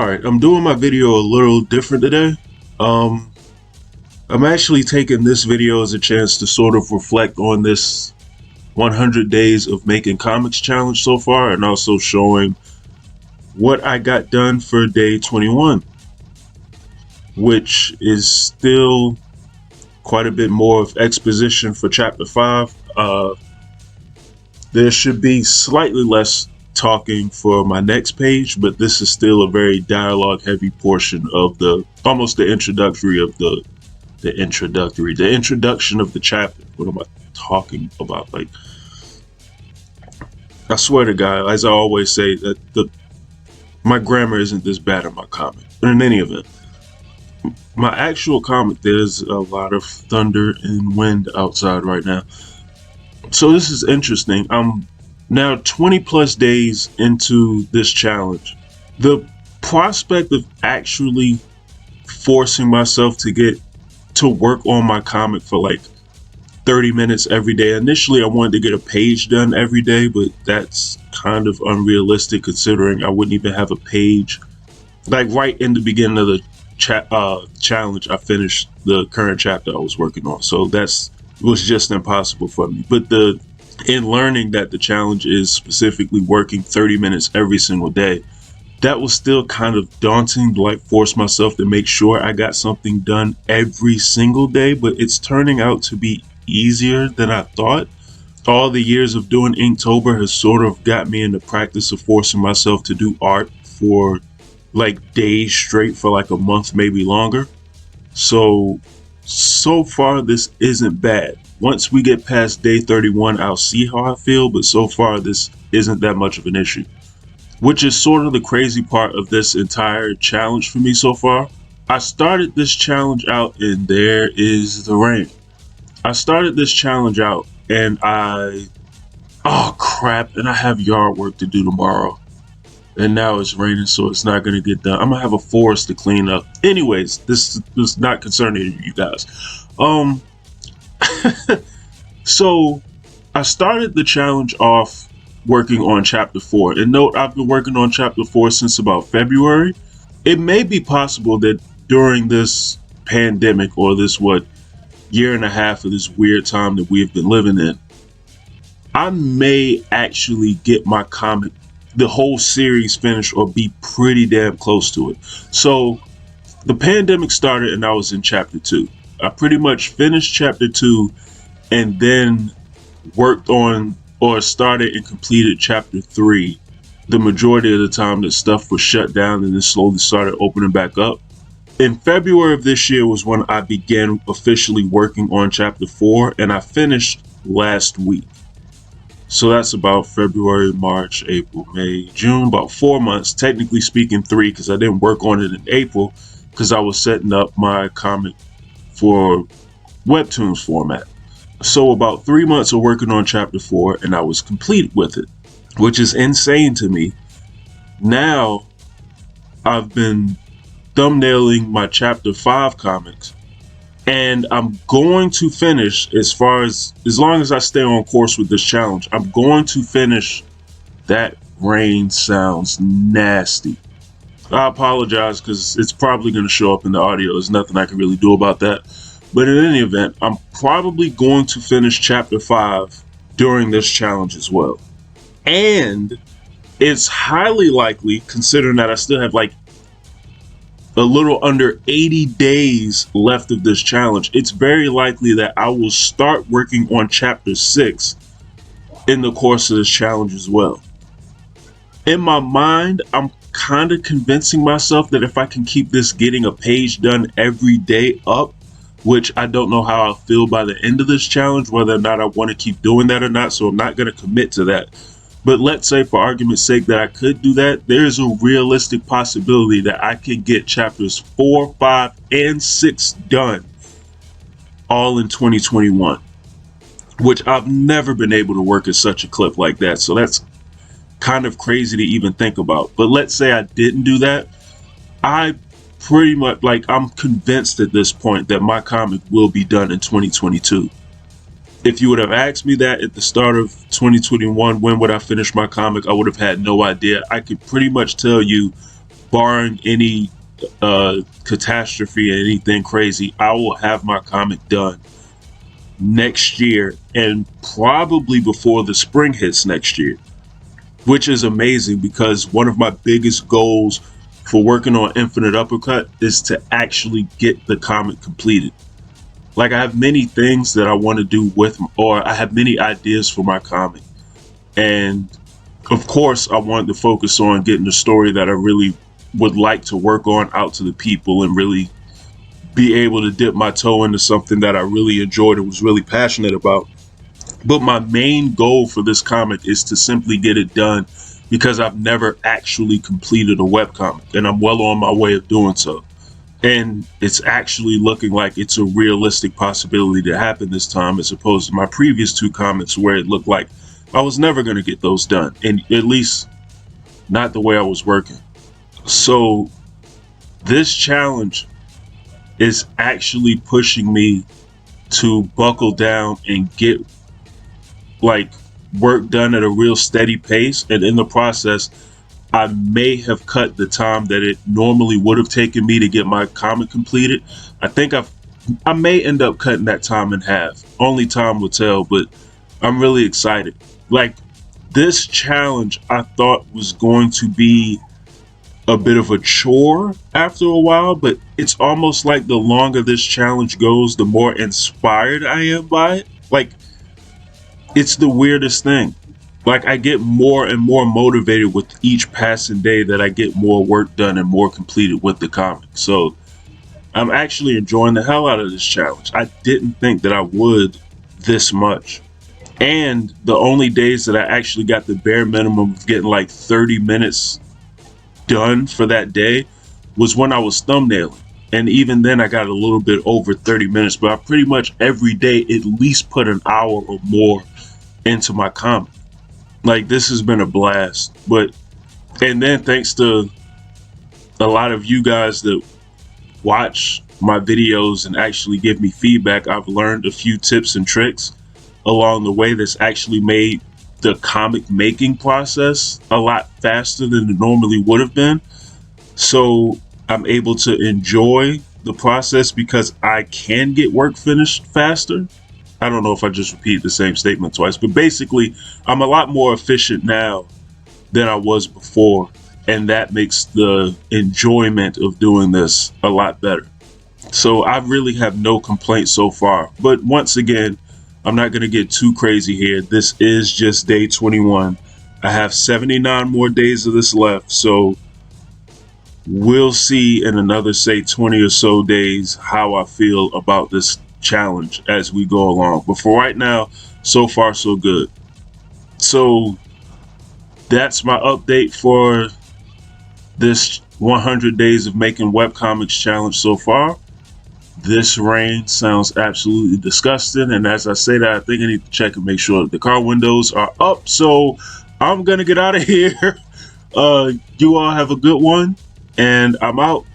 Alright, I'm doing my video a little different today. Um, I'm actually taking this video as a chance to sort of reflect on this 100 days of making comics challenge so far, and also showing what I got done for day 21, which is still quite a bit more of exposition for chapter 5. There should be slightly less talking for my next page, but this is still a very dialogue heavy portion of the introduction of the chapter. What am I talking about? Like, I swear to God, as I always say, that my grammar isn't this bad in my comic. But in any event, my actual comic, there's a lot of thunder and wind outside right now. So this is interesting. I'm now 20 plus days into this challenge. The prospect of actually forcing myself to get to work on my comic for like 30 minutes every day. Initially, I wanted to get a page done every day, but that's kind of unrealistic considering I wouldn't even have a page. Like right in the beginning of the challenge, I finished the current chapter I was working on. So was just impossible for me. But in learning that the challenge is specifically working 30 minutes every single day, that was still kind of daunting to like force myself to make sure I got something done every single day. But it's turning out to be easier than I thought. All the years of doing Inktober has sort of got me in the practice of forcing myself to do art for like days straight for like a month, maybe longer. So far, this isn't bad. Once we get past day 31, I'll see how I feel, but so far, this isn't that much of an issue. Which is sort of the crazy part of this entire challenge for me so far. I started this challenge out, and there is the rain. I started this challenge out, and oh crap, and I have yard work to do tomorrow. And now it's raining, so it's not going to get done. I'm going to have a forest to clean up. Anyways, this is not concerning you guys. So I started the challenge off working on chapter 4. And note, I've been working on chapter 4 since about February. It may be possible that during this pandemic or this, year and a half of this weird time that we've been living in, I may actually get my comic, the whole series finished, or be pretty damn close to it. So the pandemic started and I was in chapter 2. I pretty much finished chapter 2 and then worked on or started and completed chapter 3 the majority of the time that stuff was shut down and then slowly started opening back up. In February of this year was when I began officially working on chapter 4, and I finished last week. So that's about February, March, April, May, June, about 4 months, technically speaking 3, because I didn't work on it in April because I was setting up my comic for Webtoons format. So about 3 months of working on chapter 4 and I was complete with it, which is insane to me. Now I've been thumbnailing my chapter 5 comics, and I'm going to finish, as long as I stay on course with this challenge, I'm going to finish. That rain sounds nasty. I apologize because it's probably going to show up in the audio. There's nothing I can really do about that. But in any event, I'm probably going to finish chapter 5 during this challenge as well. And it's highly likely, considering that I still have like a little under 80 days left of this challenge, it's very likely that I will start working on chapter 6 in the course of this challenge as well. In my mind, I'm kind of convincing myself that if I can keep this getting a page done every day up, which I don't know how I'll feel by the end of this challenge, whether or not I want to keep doing that or not, so I'm not going to commit to that. But let's say, for argument's sake, that I could do that. There is a realistic possibility that I could get chapters 4, 5, and 6 done all in 2021, which I've never been able to work at such a clip like that. So that's kind of crazy to even think about. But let's say I didn't do that. I pretty much, I'm convinced at this point that my comic will be done in 2022. If you would have asked me that at the start of 2021, when would I finish my comic, I would have had no idea. I could pretty much tell you barring any catastrophe or anything crazy, I will have my comic done next year, and probably before the spring hits next year, which is amazing because one of my biggest goals for working on Infinite Uppercut is to actually get the comic completed. Like, I have many things that I want to do with, or I have many ideas for my comic. And of course, I wanted to focus on getting the story that I really would like to work on out to the people and really be able to dip my toe into something that I really enjoyed and was really passionate about. But my main goal for this comic is to simply get it done because I've never actually completed a webcomic, and I'm well on my way of doing so. And it's actually looking like it's a realistic possibility to happen this time, as opposed to my previous two comics where it looked like I was never going to get those done, and at least not the way I was working. So this challenge is actually pushing me to buckle down and get like work done at a real steady pace, and in the process I may have cut the time that it normally would have taken me to get my comic completed. I may end up cutting that time in half. Only time will tell, but I'm really excited. Like, this challenge I thought was going to be a bit of a chore after a while, but it's almost like the longer this challenge goes, the more inspired I am by it. Like, it's the weirdest thing. Like, I get more and more motivated with each passing day that I get more work done and more completed with the comic. So I'm actually enjoying the hell out of this challenge. I didn't think that I would this much. And the only days that I actually got the bare minimum of getting like 30 minutes done for that day was when I was thumbnailing. And even then I got a little bit over 30 minutes, but I pretty much every day at least put an hour or more into my comic. Like, this has been a blast. And then thanks to a lot of you guys that watch my videos and actually give me feedback, I've learned a few tips and tricks along the way that's actually made the comic making process a lot faster than it normally would have been. So I'm able to enjoy the process because I can get work finished faster. I don't know if I just repeated the same statement twice, but basically I'm a lot more efficient now than I was before, and that makes the enjoyment of doing this a lot better. So I really have no complaints so far. But once again, I'm not going to get too crazy here. This is just day 21. I have 79 more days of this left, so we'll see in another, say, 20 or so days how I feel about this challenge as we go along. But for right now, so far so good. So that's my update for this 100 days of making webcomics challenge so far. This rain sounds absolutely disgusting, and as I say that, I think I need to check and make sure that the car windows are up. So I'm gonna get out of here. You all have a good one, and I'm out.